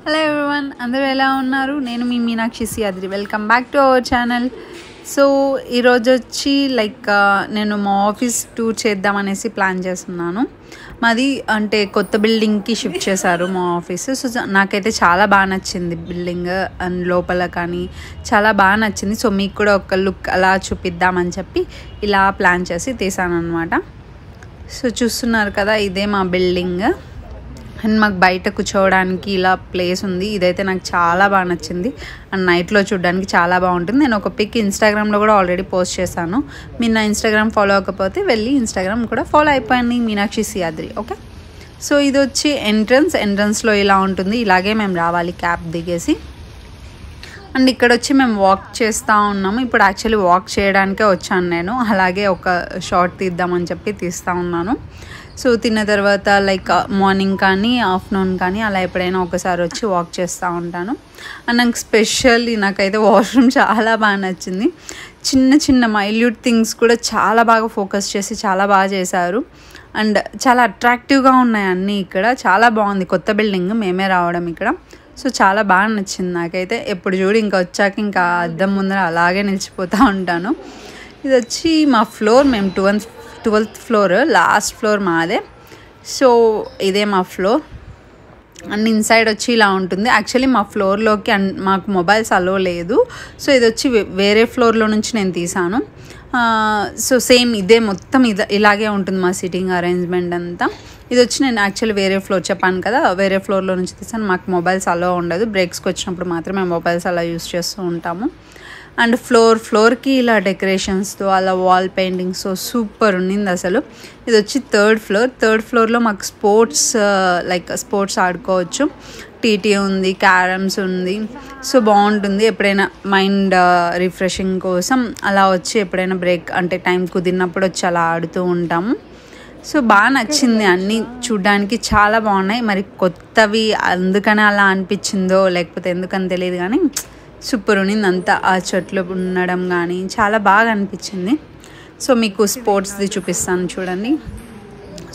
Hello everyone, అందరూ ఎలా ఉన్నారు? నేను మీ Meenakshi Siyadri. Welcome back to our channel. So ఈరోజు వచ్చి నేను మా ఆఫీస్ టూర్ చేద్దామనేసి ప్లాన్ చేస్తున్నాను. మాది అంటే కొత్త బిల్డింగ్కి షిఫ్ట్ చేశారు మా ఆఫీస్. సో నాకైతే చాలా బాగా నచ్చింది బిల్డింగ్ అండ్ లోపల కానీ చాలా బాగా నచ్చింది. సో మీకు కూడా ఒక లుక్ అలా చూపిద్దామని చెప్పి ఇలా ప్లాన్ చేసి తీసాను అనమాట. సో చూస్తున్నారు కదా, ఇదే మా బిల్డింగ్ అండ్ మాకు బయట కూర్చోవడానికి ఇలా ప్లేస్ ఉంది. ఇదైతే నాకు చాలా బాగా నచ్చింది అండ్ నైట్లో చూడడానికి చాలా బాగుంటుంది. నేను ఒక పిక్ ఇన్స్టాగ్రామ్లో కూడా ఆల్రెడీ పోస్ట్ చేశాను. మీరు నా ఇన్స్టాగ్రామ్ ఫాలో అవ్వకపోతే వెళ్ళి ఇన్స్టాగ్రామ్ కూడా ఫాలో అయిపోయింది, మీనాక్షి సియాద్రి. ఓకే, సో ఇది వచ్చి ఎంట్రన్స్లో ఇలా ఉంటుంది. ఇలాగే మేము రావాలి క్యాబ్ దిగేసి. అండ్ ఇక్కడ వచ్చి మేము వాక్ చేస్తూ ఉన్నాము. ఇప్పుడు యాక్చువల్లీ వాక్ చేయడానికే వచ్చాను నేను. అలాగే ఒక షార్ట్ తీద్దామని చెప్పి తీస్తూ ఉన్నాను. సో తిన్న తర్వాత మార్నింగ్ కానీ ఆఫ్టర్నూన్ కానీ అలా ఎప్పుడైనా ఒకసారి వచ్చి వాక్ చేస్తూ ఉంటాను. అండ్ నాకు స్పెషల్లీ నాకైతే వాష్రూమ్ చాలా బాగా నచ్చింది. చిన్న చిన్న మైల్యూట్ థింగ్స్ కూడా చాలా బాగా ఫోకస్ చేసి చాలా బాగా చేశారు. అండ్ చాలా అట్రాక్టివ్గా ఉన్నాయి అన్నీ. ఇక్కడ చాలా బాగుంది. కొత్త బిల్డింగ్, మేమే రావడం ఇక్కడ. సో చాలా బాగా నచ్చింది నాకైతే. ఎప్పుడు చూడు ఇంకా వచ్చాక ఇంకా అద్దం ముందర అలాగే నిలిచిపోతూ ఉంటాను. ఇది వచ్చి మా ఫ్లోర్, మేము 12th ఫ్లోర్, లాస్ట్ ఫ్లోర్ మాదే. సో ఇదే మా ఫ్లోర్. అండ్ ఇన్సైడ్ వచ్చి ఇలా ఉంటుంది. యాక్చువల్లీ మా ఫ్లోర్లోకి మాకు మొబైల్స్ అలో లేదు. సో ఇది వచ్చి వేరే ఫ్లోర్లో నుంచి నేను తీసాను. సో సేమ్ ఇదే మొత్తం ఇలాగే ఉంటుంది మా సిట్టింగ్ అరేంజ్మెంట్ అంతా. ఇది వచ్చి నేను యాక్చువల్లీ వేరే ఫ్లోర్ చెప్పాను కదా, వేరే ఫ్లోర్లో నుంచి తీసాను. మాకు మొబైల్స్ అలో ఉండదు. బ్రేక్స్కి వచ్చినప్పుడు మాత్రమే మొబైల్స్ అలా యూస్ చేస్తూ ఉంటాము. అండ్ ఫ్లోర్కి ఇలా డెకరేషన్స్తో అలా వాల్ పెయింటింగ్స్ సూపర్ ఉన్నింది అసలు. ఇది వచ్చి థర్డ్ ఫ్లోర్లో మాకు స్పోర్ట్స్ ఆడుకోవచ్చు. టీటీ ఉంది, క్యారమ్స్ ఉంది. సో బాగుంటుంది. ఎప్పుడైనా మైండ్ రిఫ్రెషింగ్ కోసం అలా వచ్చి ఎప్పుడైనా బ్రేక్ అంటే టైం కుదిరినప్పుడు వచ్చి అలా ఆడుతూ ఉంటాము. సో బాగా నచ్చింది. అన్నీ చూడ్డానికి చాలా బాగున్నాయి. మరి కొత్తవి అందుకనే అలా అనిపించిందో లేకపోతే ఎందుకని తెలియదు కానీ సూపర్ ఉన్నింది అంతా. ఆ చెట్లు ఉండడం కానీ చాలా బాగా అనిపించింది. సో మీకు స్పోర్ట్స్ది చూపిస్తాను చూడండి.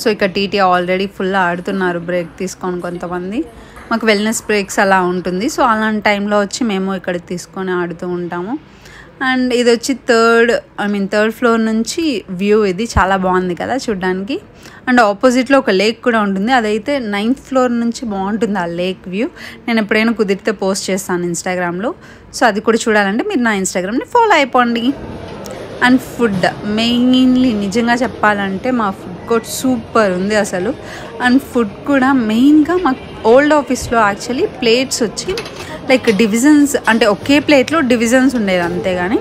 సో ఇక్కడ టీటీ ఆల్రెడీ ఫుల్ ఆడుతున్నారు బ్రేక్ తీసుకొని కొంతమంది. మాకు వెల్నెస్ బ్రేక్స్ అలా ఉంటుంది. సో అలాంటి టైంలో వచ్చి మేము ఇక్కడ తీసుకొని ఆడుతూ ఉంటాము. అండ్ ఇది వచ్చి థర్డ్ ఫ్లోర్ నుంచి వ్యూ. ఇది చాలా బాగుంది కదా చూడ్డానికి. అండ్ ఆపోజిట్లో ఒక లేక్ కూడా ఉంటుంది. అదైతే 9th ఫ్లోర్ నుంచి బాగుంటుంది ఆ లేక్ వ్యూ. నేను ఎప్పుడైనా కుదిరితే పోస్ట్ చేస్తాను ఇన్స్టాగ్రామ్లో. సో అది కూడా చూడాలంటే మీరు నా ఇన్స్టాగ్రామ్ని ఫాలో అయిపోండి. అండ్ ఫుడ్ మెయిన్లీ నిజంగా చెప్పాలంటే మా ఫుడ్ కోర్ట్ సూపర్ ఉంది అసలు. అండ్ ఫుడ్ కూడా మెయిన్గా మాకు ఓల్డ్ ఆఫీస్లో యాక్చువల్లీ ప్లేట్స్ వచ్చి డివిజన్స్, అంటే ఒకే ప్లేట్లో డివిజన్స్ ఉండేది అంతేగాని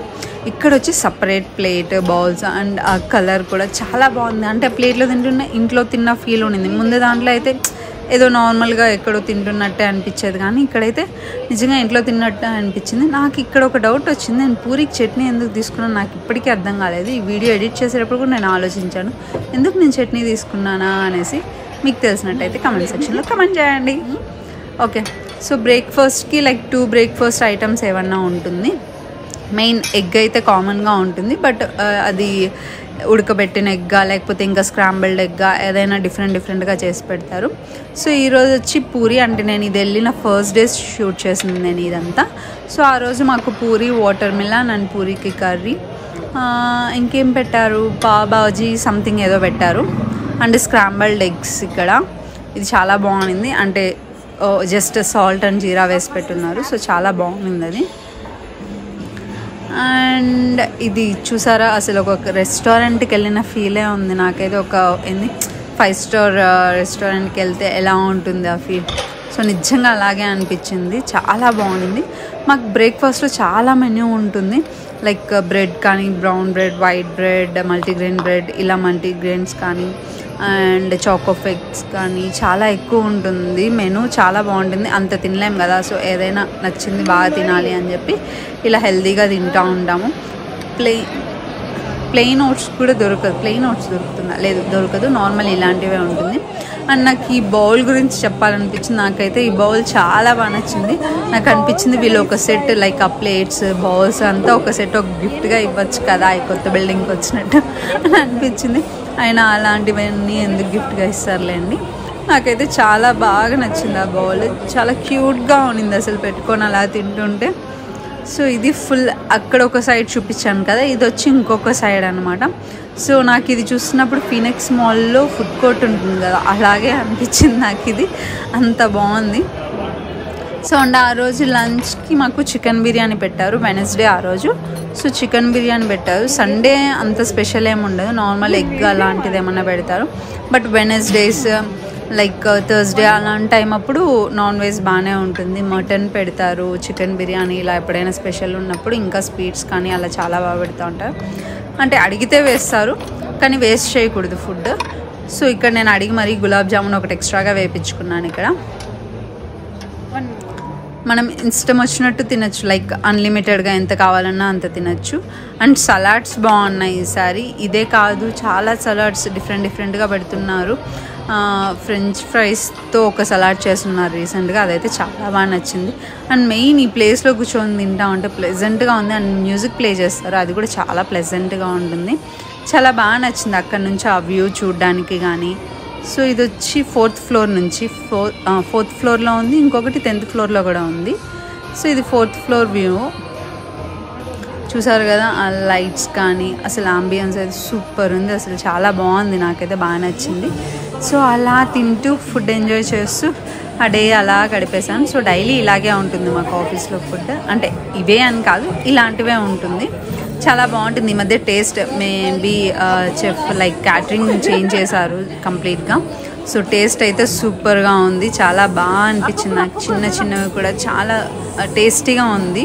ఇక్కడ వచ్చి సపరేట్ ప్లేట్, బౌల్స్ అండ్ ఆ కలర్ కూడా చాలా బాగుంది. అంటే ప్లేట్లో తింటున్న ఇంట్లో తిన్న ఫీల్ ఉండింది. ముందు దాంట్లో అయితే ఏదో నార్మల్గా ఎక్కడో తింటున్నట్టే అనిపించేది, కానీ ఇక్కడైతే నిజంగా ఇంట్లో తిన్నట్టు అనిపించింది. నాకు ఇక్కడ ఒక డౌట్ వచ్చింది. నేను పూరికి చట్నీ ఎందుకు తీసుకున్నాను నాకు ఇప్పటికీ అర్థం కాలేదు. ఈ వీడియో ఎడిట్ చేసేటప్పుడు కూడా నేను ఆలోచించాను ఎందుకు నేను చట్నీ తీసుకున్నానా అనేసి. మీకు తెలిసినట్టయితే కమెంట్ సెక్షన్లో కమెంట్ చేయండి. ఓకే, సో బ్రేక్ఫాస్ట్కి 2 బ్రేక్ఫాస్ట్ ఐటమ్స్ ఏమన్నా ఉంటుంది. మెయిన్ ఎగ్ అయితే కామన్గా ఉంటుంది, బట్ అది ఉడకబెట్టిన ఎగ్గా లేకపోతే ఇంకా స్క్రాంబుల్డ్ ఎగ్గా ఏదైనా డిఫరెంట్గా చేసి పెడతారు. సో ఈరోజు వచ్చి పూరి, అంటే నేను ఇది వెళ్ళిన ఫస్ట్ డే షూట్ చేసింది నేను ఇదంతా. సో ఆ రోజు మాకు పూరి, వాటర్ మిలన్ అండ్ పూరికి కర్రీ, ఇంకేం పెట్టారు, పావ్-బాజీ సంథింగ్ ఏదో పెట్టారు. అండ్ స్క్రాంబుల్డ్ ఎగ్స్ ఇక్కడ. ఇది చాలా బాగుంది. అంటే జస్ట్ సాల్ట్ అండ్ జీరా వేసి పెట్టున్నారు. సో చాలా బాగుంది అది. అండ్ ఇది చూసారా, అసలు ఒక రెస్టారెంట్కి వెళ్ళిన ఫీలే ఉంది నాకైతే. ఒక 5 స్టార్ రెస్టారెంట్కి వెళ్తే ఎలా ఉంటుంది ఆ ఫీల్. సో నిజంగా అలాగే అనిపించింది. చాలా బాగుంది. మాకు బ్రేక్ఫాస్ట్లో చాలా మెన్యూ ఉంటుంది. బ్రెడ్ కానీ, brown bread, white bread, multigrain bread, ఇలా మల్టీగ్రెయిన్స్ కానీ అండ్ చాకోఫెక్స్ కానీ చాలా ఎక్కువ ఉంటుంది మెనూ. చాలా బాగుంటుంది. అంత తినలేం కదా, సో ఏదైనా నచ్చింది బాగా తినాలి అని చెప్పి ఇలా హెల్తీగా తింటూ ఉంటాము. ప్లెయిన్ ఓట్స్ కూడా దొరకదు. ప్లెయిన్ ఓట్స్ దొరుకుతుందా? లేదు, దొరకదు. నార్మల్ ఇలాంటివే ఉంటుంది. అండ్ నాకు ఈ బౌల్ గురించి చెప్పాలనిపించింది. నాకైతే ఈ బౌల్ చాలా బాగా నచ్చింది. నాకు అనిపించింది వీళ్ళు ఒక సెట్ ఆ ప్లేట్స్, బౌల్స్ అంతా ఒక సెట్ ఒక గిఫ్ట్గా ఇవ్వచ్చు కదా ఈ కొత్త బిల్డింగ్కి వచ్చినట్టు అని అనిపించింది. అయినా అలాంటివన్నీ ఎందుకు గిఫ్ట్గా ఇస్తారులేండి. నాకైతే చాలా బాగా నచ్చింది ఆ బౌల్. చాలా క్యూట్గా ఉన్నింది అసలు పెట్టుకొని అలా తింటుంటే. సో ఇది ఫుల్ అక్కడ ఒక సైడ్ చూపించాను కదా, ఇది వచ్చి ఇంకొక సైడ్ అనమాట. సో నాకు ఇది చూసినప్పుడు ఫీనిక్స్ మాల్లో ఫుడ్ కోర్ట్ ఉంటుంది కదా, అలాగే అనిపించింది నాకు ఇది. అంత బాగుంది. సో అండ్ ఆ రోజు లంచ్కి మాకు చికెన్ బిర్యానీ పెట్టారు, వెనస్డే ఆ రోజు. సో చికెన్ బిర్యానీ పెట్టారు. సండే అంత స్పెషల్ ఏమి ఉండదు, నార్మల్ ఎగ్ అలాంటిది ఏమన్నా పెడతారు. బట్ వెనస్డేస్ లైక్ థర్స్డే అలాంటి టైం అప్పుడు నాన్ వెజ్ బాగానే ఉంటుంది. మటన్ పెడతారు, చికెన్ బిర్యానీ ఇలా ఎప్పుడైనా స్పెషల్ ఉన్నప్పుడు, ఇంకా స్వీట్స్ కానీ అలా చాలా బాగా పెడతా ఉంటారు. అంటే అడిగితే వేస్తారు కానీ వేస్ట్ చేయకూడదు ఫుడ్. సో ఇక్కడ నేను అడిగి మరీ గులాబ్ జామున్ ఒకటి ఎక్స్ట్రాగా వేయించుకున్నాను. ఇక్కడ మనం ఇష్టం వచ్చినట్టు తినచ్చు, లైక్ అన్లిమిటెడ్గా ఎంత కావాలన్నా అంత తినచ్చు. అండ్ సలాడ్స్ బాగున్నాయి ఈసారి. ఇదే కాదు చాలా సలాడ్స్ డిఫరెంట్గా పెడుతున్నారు. ఫ్రెంచ్ ఫ్రైస్తో ఒక సలాడ్ చేస్తున్నారు రీసెంట్గా, అదైతే చాలా బాగా నచ్చింది. అండ్ మెయిన్ ఈ ప్లేస్లో కూర్చొని తింటా ఉంటే ప్లెజెంట్గా ఉంది. అండ్ మ్యూజిక్ ప్లే చేస్తారు, అది కూడా చాలా ప్లెజెంట్గా ఉంటుంది. చాలా బాగా నచ్చింది అక్కడ నుంచి ఆ వ్యూ చూడడానికి కానీ. సో ఇది వచ్చి 4th ఫ్లోర్ నుంచి 4th ఫ్లోర్లో ఉంది, ఇంకొకటి 10th ఫ్లోర్లో కూడా ఉంది. సో ఇది 4th ఫ్లోర్ వ్యూ చూసారు కదా. ఆ లైట్స్ కానీ అసలు ఆంబియన్స్ అయితే సూపర్ ఉంది, అసలు చాలా బాగుంది, నాకైతే బాగా నచ్చింది. సో అలా తింటూ ఫుడ్ ఎంజాయ్ చేస్తూ ఆ డే అలా గడిపేశాను. సో డైలీ ఇలాగే ఉంటుంది మాకు ఆఫీస్లో ఫుడ్, అంటే ఇవే అని కాదు ఇలాంటివే ఉంటుంది. చాలా బాగుంటుంది. ఈ మధ్య taste maybe chef like catering change చేశారు కంప్లీట్గా. సో టేస్ట్ అయితే సూపర్గా ఉంది, చాలా బాగా అనిపించింది నాకు. చిన్నవి కూడా చాలా టేస్టీగా ఉంది.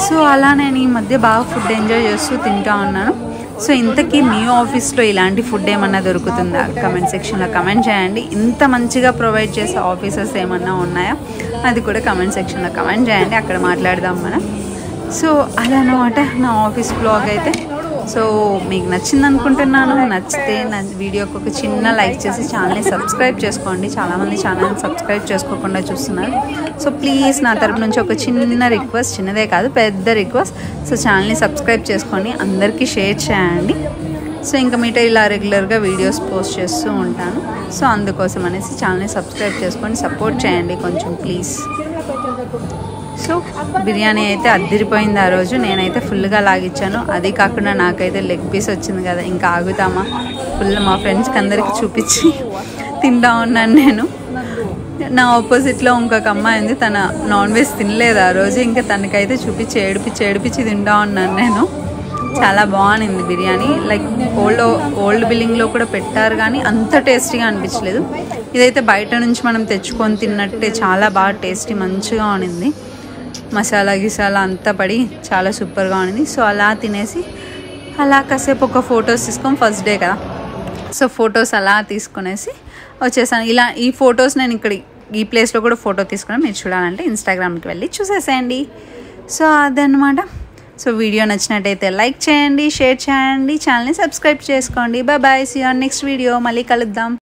సో అలా నేను ఈ మధ్య బాగా ఫుడ్ ఎంజాయ్ చేస్తూ తింటా ఉన్నాను. సో ఇంతకీ మీ ఆఫీస్లో ఇలాంటి ఫుడ్ ఏమన్నా దొరుకుతుందా? కమెంట్ సెక్షన్లో కమెంట్ చేయండి. ఇంత మంచిగా ప్రొవైడ్ చేసే ఆఫీసెస్ ఏమన్నా ఉన్నాయా అది కూడా కమెంట్ సెక్షన్లో కమెంట్ చేయండి, అక్కడ మాట్లాడదాం మనం. సో అదనమాట నా ఆఫీస్ బ్లాగ్ అయితే. సో మీకు నచ్చింది అనుకుంటున్నాను. నచ్చితే నా వీడియోకి ఒక చిన్న లైక్ చేసి ఛానల్ని సబ్స్క్రైబ్ చేసుకోండి. చాలామంది ఛానల్ని సబ్స్క్రైబ్ చేసుకోకుండా చూస్తున్నారు. సో ప్లీజ్ నా తరపు నుంచి ఒక చిన్న రిక్వెస్ట్, చిన్నదే కాదు పెద్ద రిక్వెస్ట్. సో ఛానల్ని సబ్స్క్రైబ్ చేసుకొని అందరికీ షేర్ చేయండి. సో ఇంకా మీతో ఇలా రెగ్యులర్గా వీడియోస్ పోస్ట్ చేస్తూ ఉంటాను. సో అందుకోసం అనేసి ఛానల్ని సబ్స్క్రైబ్ చేసుకొని సపోర్ట్ చేయండి కొంచెం ప్లీజ్. సో బిర్యానీ అయితే అద్దిరిపోయింది ఆ రోజు. నేనైతే ఫుల్గా లాగిచ్చాను. అది కాకుండా నాకైతే లెగ్ పీస్ వచ్చింది కదా, ఇంకా ఆగుతామా, ఫుల్ మా ఫ్రెండ్స్కి అందరికీ చూపించి తింటా ఉన్నాను నేను. నా ఆపోజిట్లో ఇంకొక అమ్మాయి ఉంది, తన నాన్ వెజ్ తినలేదు ఆ రోజు. ఇంకా తనకైతే చూపించి ఏడిపించి తింటా ఉన్నాను నేను. చాలా బాగుంది బిర్యానీ. లైక్ ఓల్డ్ బిల్డింగ్లో కూడా పెట్టారు కానీ అంత టేస్టీగా అనిపించలేదు. ఇదైతే బయట నుంచి మనం తెచ్చుకొని తిన్నట్టే చాలా బాగా టేస్టీ మంచిగా ఉన్నింది. మసాలా గిసాలా అంతా పడి చాలా సూపర్గా ఉన్నింది. సో అలా తినేసి అలా కాసేపు ఒక ఫొటోస్ తీసుకొని, ఫస్ట్ డే కదా సో ఫొటోస్ అలా తీసుకునేసి వచ్చేసాను. ఇలా ఈ ఫొటోస్ నేను ఇక్కడ ఈ ప్లేస్లో కూడా ఫోటో తీసుకుని మీరు చూడాలంటే ఇన్స్టాగ్రామ్కి వెళ్ళి చూసేసేయండి. సో అదనమాట. సో వీడియో నచ్చినట్టయితే లైక్ చేయండి, షేర్ చేయండి, ఛానల్ని సబ్స్క్రైబ్ చేసుకోండి. Bye bye, see you on next video. మళ్ళీ కలుద్దాం.